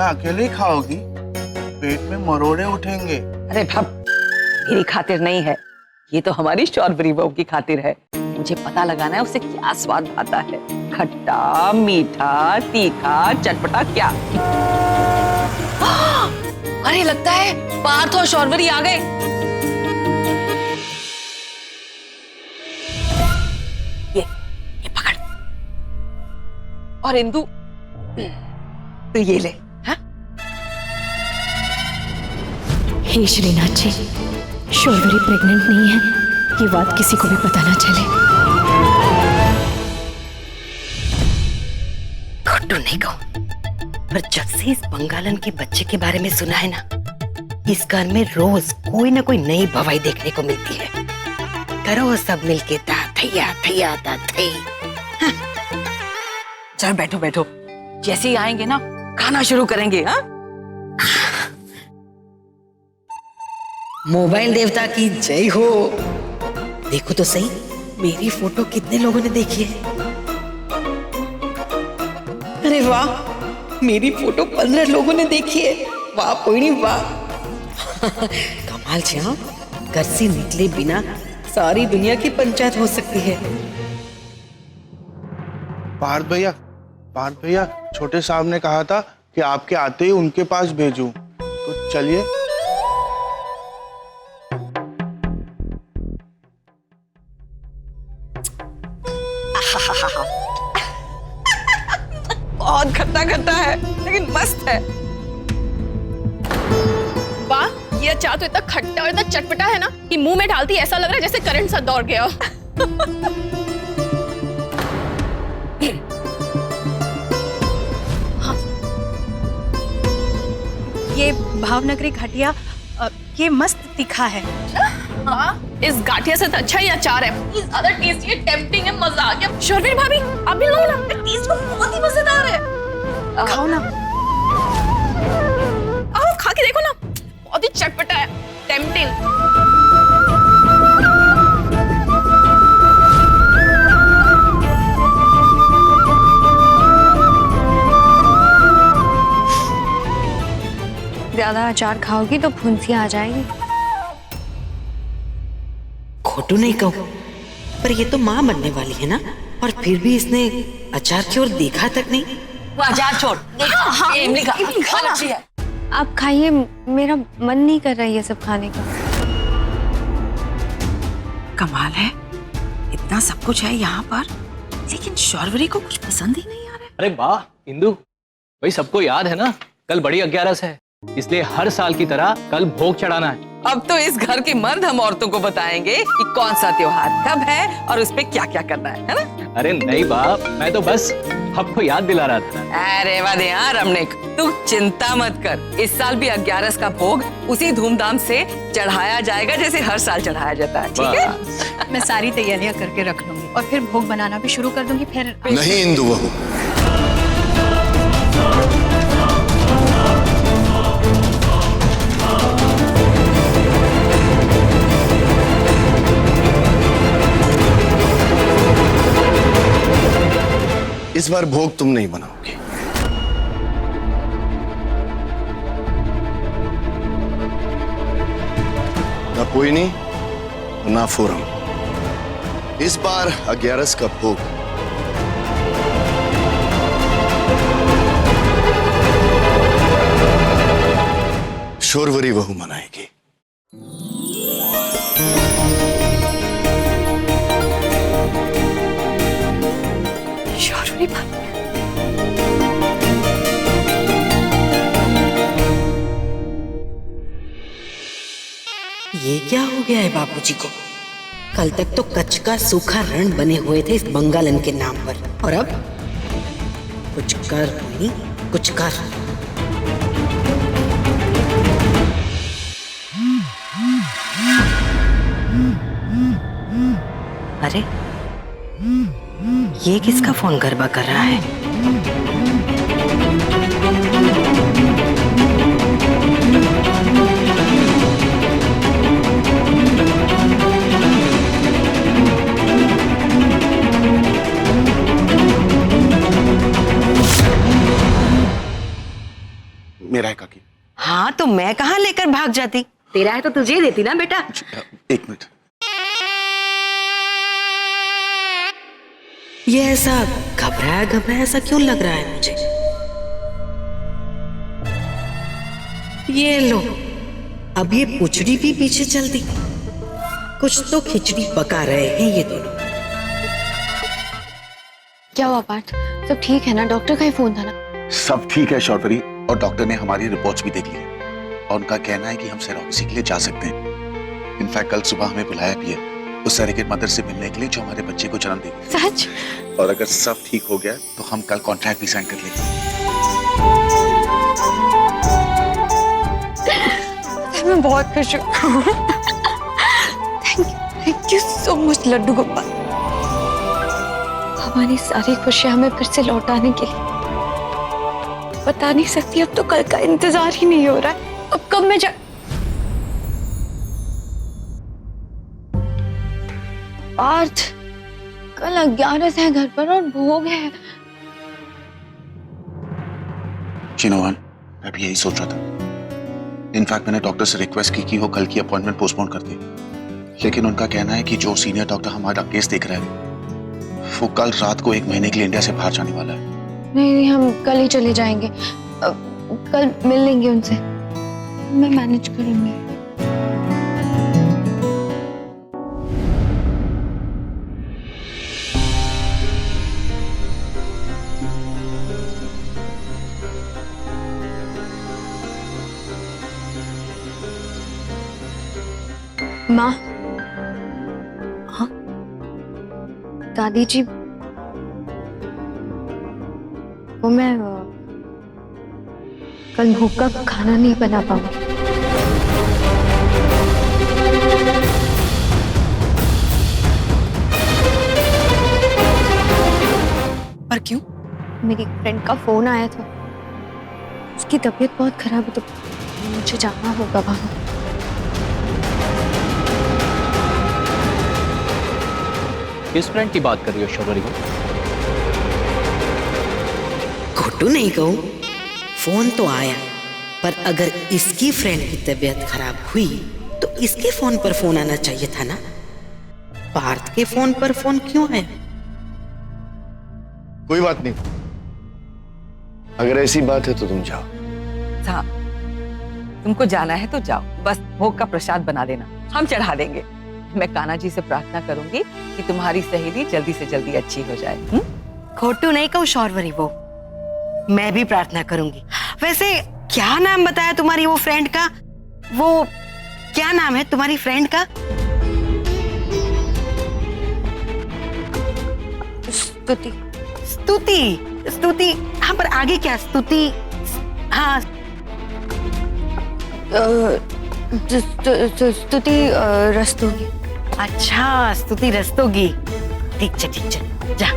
खाना अकेले ही खाओगी? पेट में मरोड़े उठेंगे। अरे भब, मेरी खातिर नहीं है, ये तो हमारी शौर्वरी बहू की खातिर है। मुझे पता लगाना है उसे क्या स्वाद आता है, खट्टा, मीठा, तीखा, चटपटा, क्या? अरे लगता है पार्थ और शौर्वरी आ गए। ये पकड़। और इंदु तो ये ले। हाँ? हे श्रीनाथ जी, शौर्वरी प्रेग्नेंट नहीं है, ये बात किसी को भी पता ना चले। घुट्टू नहीं कहूं, पर जब से इस बंगालन के बच्चे के बारे में सुना है ना, इस घर में रोज कोई ना कोई नई भवाई देखने को मिलती है। करो सब मिलके ता थैया थैया ता थई। चल बैठो बैठो, जैसे ही आएंगे ना खाना शुरू करेंगे। हाँ? मोबाइल देवता की जय हो। देखो तो सही, मेरी फोटो कितने लोगों ने देखी है? अरे वाह, मेरी फोटो 15 लोगों ने देखी है। वाह कोई वाह। कमाल छे। हाँ, घर से निकले बिना सारी दुनिया की पंचायत हो सकती है। पार्थ भैया, छोटे साहब ने कहा था कि आपके आते ही उनके पास भेजूं, तो चलिए। बहुत खट्टा खट्टा है, लेकिन मस्त है। वाह, ये अचार तो इतना खट्टा और इतना चटपटा है ना कि मुंह में डालती ऐसा लग रहा है जैसे करंट सा दौड़ गया हो। हाँ। ये भावनगरी घाटिया, ये मस्त तीखा है। हाँ, इस गाठिया से तो अच्छा ही अचार है। इस ज्यादा टेस्टी है, टेम्पटिंग है, मजा आ गया। शौर्वरी भाभी, आप भी लो ना, टेस्ट बहुत ही मजेदार है। खाओ ना। आओ खा के देखो ना, बहुत ही चटपटा है, टेम्पटिंग। ज्यादा अचार खाओगी तो फुंसियां आ जाएगी। खोटू नहीं कहूं, पर ये तो माँ बनने वाली है ना, और फिर भी इसने अचार की ओर देखा तक नहीं। वो अचार छोड़, इमली खा अच्छी है। आप खाइए, मेरा मन नहीं कर रहा है ये सब खाने का। कमाल है, इतना सब कुछ है यहाँ पर, लेकिन शौर्वरी को कुछ पसंद ही नहीं आ रहा है। अरे वाह इंदु, भाई सबको याद है ना, कल बड़ी 11 है, इसलिए हर साल की तरह कल भोग चढ़ाना है। अब तो इस घर के मर्द हम औरतों को बताएंगे कि कौन सा त्योहार कब है और उस पे क्या क्या करना है ना? अरे नहीं बाप, मैं तो बस आपको याद दिला रहा था। अरे वाह यार रमणिक, तू चिंता मत कर, इस साल भी 11 का भोग उसी धूमधाम से चढ़ाया जाएगा जैसे हर साल चढ़ाया जाता है। ठीक है? मैं सारी तैयारियां करके रख लूंगी और फिर भोग बनाना भी शुरू कर दूंगी। फिर नहीं इंदु बहू, इस बार भोग तुम नहीं बनाओगे। ना पोइनी ना फोरम, इस बार 11 का भोग शौर्वरी बहू मनाएगी। शौर्वरी भाभी, ये क्या हो गया है बापूजी को? कल तक तो कच्छ का सूखा रण बने हुए थे इस बंगालन के नाम पर, और अब कुछ कर नहीं कुछ कर। अरे ये किसका फोन गरबा कर रहा है? तो मैं कहाँ लेकर भाग जाती, तेरा है तो तुझे देती ना बेटा। एक मिनट। ये ऐसा घबराया घबराया सा क्यों लग रहा है मुझे? ये लो, अब ये पुचड़ी भी पीछे चल दी। कुछ तो खिचड़ी पका रहे हैं ये दोनों। क्या हुआ पार्थ, सब ठीक है ना? डॉक्टर का ही फोन था ना? सब ठीक है शौर्वरी, और डॉक्टर ने हमारी रिपोर्ट्स भी देख ली है और उनका कहना है कि हम सेरोगेसी के लिए जा सकते हैं। इनफैक्ट कल सुबह हमें बुलाया भी है उस सरेगेट मदर से मिलने के लिए जो हमारे बच्चे को जन्म देगी। सच? और अगर सब ठीक हो गया तो हम कल कॉन्ट्रैक्ट भी साइन कर लेंगे। मैं बहुत खुश हूँ। Thank you so much Laddu Gopal, हमारी सारी खुशियां हमें फिर से लौटाने के लिए। बता नहीं सकती, अब तो कल का इंतजार ही नहीं हो रहा है। अब कब मैं पार्थ, कल 11 है घर पर और भोग है। चिनोवन, मैं भी यही सोच रहा था। इनफैक्ट मैंने डॉक्टर से रिक्वेस्ट की कि वो कल की अपॉइंटमेंट पोस्टपोन कर दे, लेकिन उनका कहना है कि जो सीनियर डॉक्टर हमारा केस देख रहा है वो कल रात को 1 महीने के लिए इंडिया से बाहर जाने वाला है। नहीं, हम कल ही चले जाएंगे। कल मिल लेंगे उनसे, मैं मैनेज करूंगी। माँ, हाँ दादी जी, वो मैं कल भूख का खाना नहीं बना पाऊंगी। पर क्यों? मेरी फ्रेंड का फोन आया था, उसकी तबीयत बहुत खराब है तो मुझे जाना होगा वहां। किस फ्रेंड की बात कर रही हो शौर्वरी? खोटू नहीं कहूं, फोन तो आया, पर अगर इसकी फ्रेंड की तबीयत खराब हुई तो इसके फोन पर फोन आना चाहिए था ना। पार्थ के फोन पर फोन क्यों आया? कोई बात नहीं, अगर ऐसी बात है तो तुम जाओ। हाँ, तुमको जाना है तो जाओ, बस भोग का प्रसाद बना देना, हम चढ़ा देंगे। मैं कान्हा जी से प्रार्थना करूंगी कि तुम्हारी सहेली जल्दी से जल्दी अच्छी हो जाए। खोटू नहीं कहूं शौर्वरी, वो मैं भी प्रार्थना करूंगी। वैसे क्या नाम बताया तुम्हारी वो फ्रेंड का? वो क्या नाम है तुम्हारी फ्रेंड का? स्तुति। स्तुति? स्तुति, हाँ, पर आगे क्या? स्तुति, हाँ, स्तुति रस्तोगी। अच्छा, स्तुति रस्तोगी। ठीक है, जा।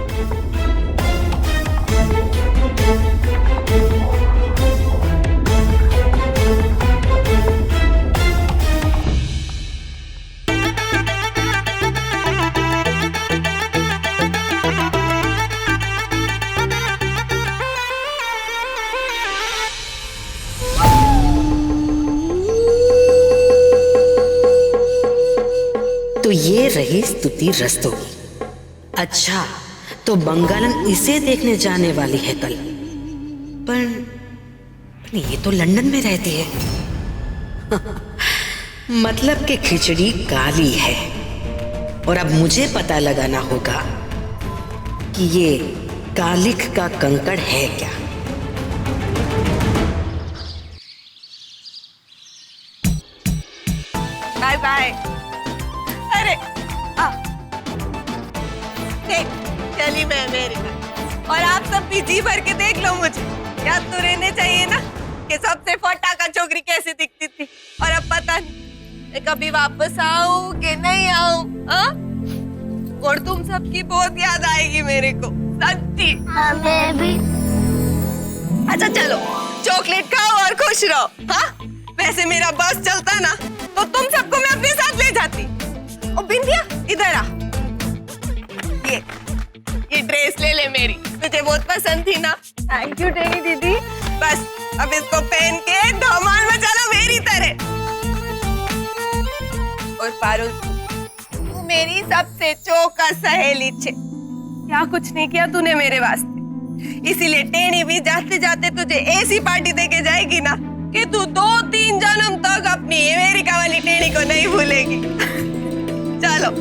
तो ये रही स्तुति रस्तोगी। अच्छा, तो बंगालन इसे देखने जाने वाली है कल। पर ये तो लंदन में रहती है। मतलब कि खिचड़ी काली है, और अब मुझे पता लगाना होगा कि ये कालिख का कंकड़ है क्या। Bye bye. अरे देख, चली मैं अमेरिका और आप सब भी जी भर के देख लो मुझे। याद तो रहने चाहिए ना कि सबसे फटाका छोकरी कैसी दिखती थी, और अब पता नहीं मैं कभी वापस आऊं कि नहीं आऊं। और तुम सबकी बहुत याद आएगी मेरे को, सच्ची। हमें भी। अच्छा चलो, चॉकलेट खाओ और खुश रहो। हाँ, वैसे मेरा बस चलता ना तो तुम सबको मैं अपने साथ ले जाती। ओ बिंदिया, इधर आ। ये ड्रेस ले ले मेरी, तुझे बहुत पसंद थी ना। थैंक यू टेनी दीदी। बस अब इसको पहन के धमाल मचाना पारुल, तू मेरी सबसे चौका सहेली छे। क्या कुछ नहीं किया तूने मेरे वास्ते, इसीलिए टेढ़ी भी जाते जाते तुझे ऐसी पार्टी देके जाएगी ना कि तू 2-3 जन्म तक अपनी अमेरिका वाली टेढ़ी को नहीं भूलेगी। चलो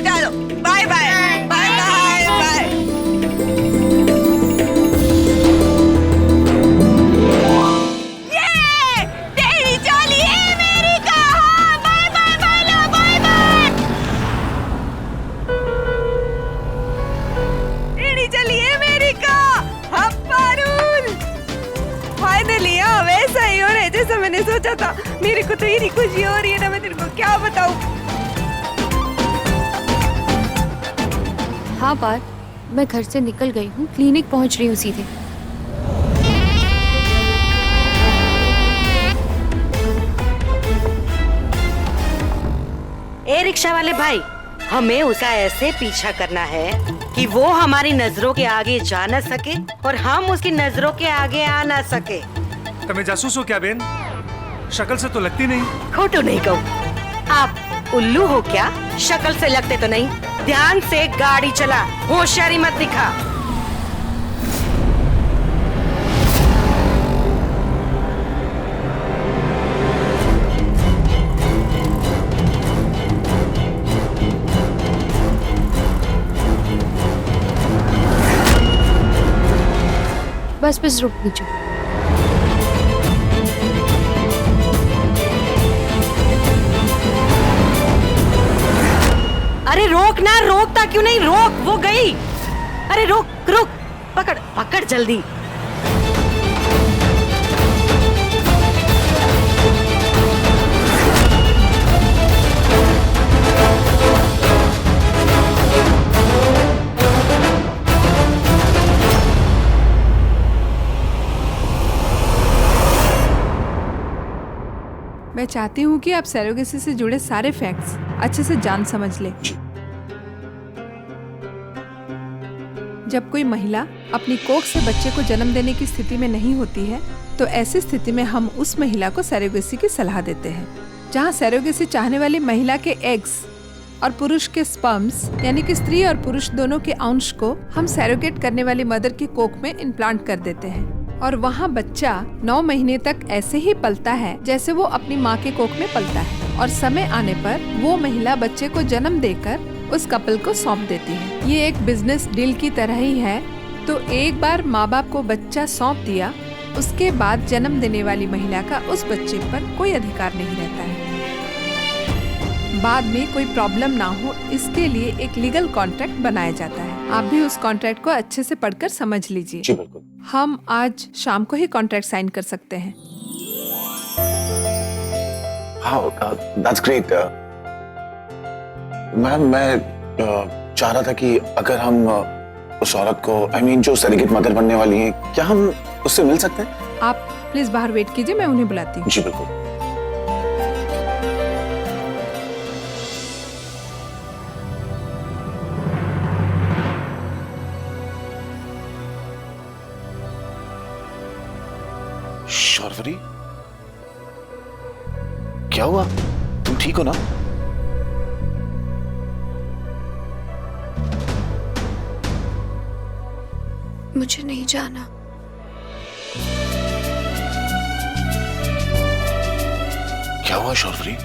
चलो, bye bye bye bye bye. ये टेढ़ी चली अमेरिका, हाँ, bye bye bye bye bye. टेढ़ी चली अमेरिका, हम पारुल। फाइनली हाँ वैसा ही हो रहा है जैसा मैंने सोचा था। मेरे को तो इतनी खुशी हो रही है ना, मैं तेरे को क्या बताऊं। हाँ बात, मैं घर से निकल गई हूँ, क्लिनिक पहुँच रही हूँ सीधे। ए रिक्शा वाले भाई, हमें उसका ऐसे पीछा करना है कि वो हमारी नजरों के आगे जा न सके और हम उसकी नजरों के आगे आ ना सके। तुम्हें जासूस हो क्या बेन? शक्ल से तो लगती नहीं। खोटू नहीं कहूँ, आप उल्लू हो क्या? शक्ल से लगते तो नहीं। ध्यान से गाड़ी चला, होशियारी मत दिखा। बस रुक दीजिए। अरे रोक ना, रोकता क्यों नहीं? रोक, वो गई। अरे रोक रुक, पकड़ पकड़ जल्दी। मैं चाहती हूँ कि आप सरोगेसी से जुड़े सारे फैक्ट्स अच्छे से जान समझ ले। जब कोई महिला अपनी कोख से बच्चे को जन्म देने की स्थिति में नहीं होती है तो ऐसी स्थिति में हम उस महिला को सरोगेसी की सलाह देते हैं। जहाँ सरोगेसी चाहने वाली महिला के एग्स और पुरुष के स्पर्म्स यानी कि स्त्री और पुरुष दोनों के अंश को हम सरोगेट करने वाली मदर की कोख में इम्प्लांट कर देते हैं और वहाँ बच्चा 9 महीने तक ऐसे ही पलता है जैसे वो अपनी माँ के कोख में पलता है और समय आने पर वो महिला बच्चे को जन्म देकर उस कपल को सौंप देती है। ये एक बिजनेस डील की तरह ही है। तो एक बार माँ बाप को बच्चा सौंप दिया, उसके बाद जन्म देने वाली महिला का उस बच्चे पर कोई अधिकार नहीं रहता है। बाद में कोई प्रॉब्लम ना हो इसके लिए एक लीगल कॉन्ट्रैक्ट बनाया जाता है। आप भी उस कॉन्ट्रैक्ट को अच्छे से पढ़कर समझ लीजिए। जी बिल्कुल। हम आज शाम को ही कॉन्ट्रैक्ट साइन कर सकते हैं। हाँ, that's great. मैम, मैं चाह रहा था कि अगर हम उस औरत को, जो सरेगेट मदर बनने वाली है, क्या हम उससे मिल सकते हैं? आप प्लीज बाहर वेट कीजिए, मैं उन्हें बुलाती हूँ। जी बिल्कुल। शौर्वरी, क्या हुआ? तुम ठीक हो ना? मुझे नहीं जाना। क्या हुआ शौर्वरी?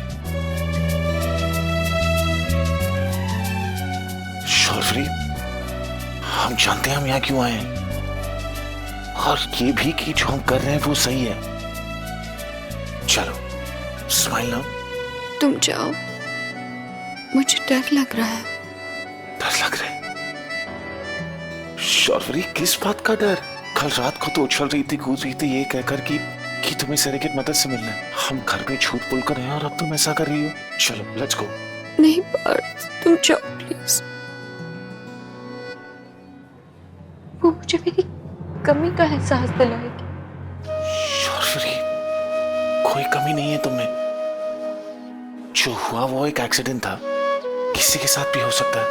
शौर्वरी, हम जानते हैं हम यहाँ क्यों आए हैं और ये भी कि जो हम कर रहे हैं वो सही है। चलो, स्माइल नाउ। तुम जाओ, मुझे डर लग रहा है। डर लग रहा है? शौर्वरी, किस बात का डर? कल रात को तो उछल रही थी, कूद रही थी ये कहकर कि तुम्हें सरेगेट मदर से मिलना है। हम घर में झूठ बोलकर हैं और अब तुम ऐसा कर रही हो। चलो, लेट्स गो। नहीं पार्थ, तुम जाओ प्लीज। वो मुझे मेरी कमी का एहसास दिलाएगी। शौर्वरी, कोई कमी नहीं है तुम्हें। जो हुआ वो एक एक्सीडेंट था, किसी के साथ भी हो सकता है।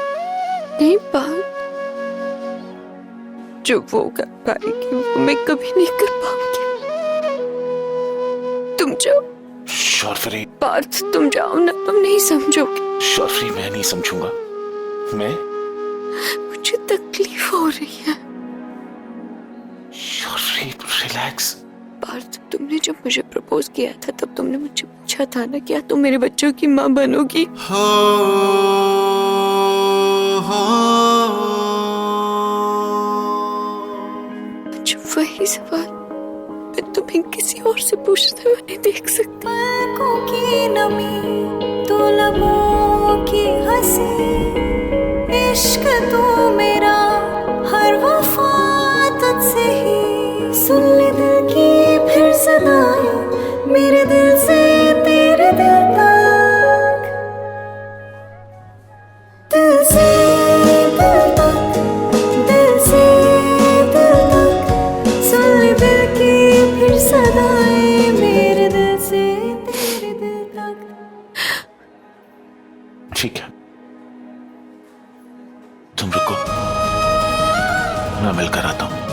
नहीं पार्थ, जो वो कर पाएगी वो मैं कभी नहीं कर पाऊंगी। तुम जाओ। शॉर्फरी, पार्थ तुम जाओ ना, तुम नहीं समझोगे। शॉर्फरी मैं नहीं समझूंगा। मैं? मुझे तकलीफ हो रही है। शॉर्फरी रिलैक्स। पार्थ तुमने जब मुझे प्रपोज किया था तब तुमने मुझे पूछा था ना, क्या तुम मेरे बच्चों की माँ बनोगी? मुझे वही सवाल मैं तुम्हें किसी और से पूछते हुए नहीं देख सकती। पलकों की नमी तो लबों की हंसी, इश्क तो मेरा हर वफा तुझसे ही। सुन ले दिल की फिर सदाएं, मेरे दिल से तेरे दिल तक, दिल से दिल तक, दिल से दिल तक। सुन ले दिल की फिर सदाएं, मेरे दिल से तेरे दिल तक। ठीक है, तुम रुको, मैं मिलकर आता हूं।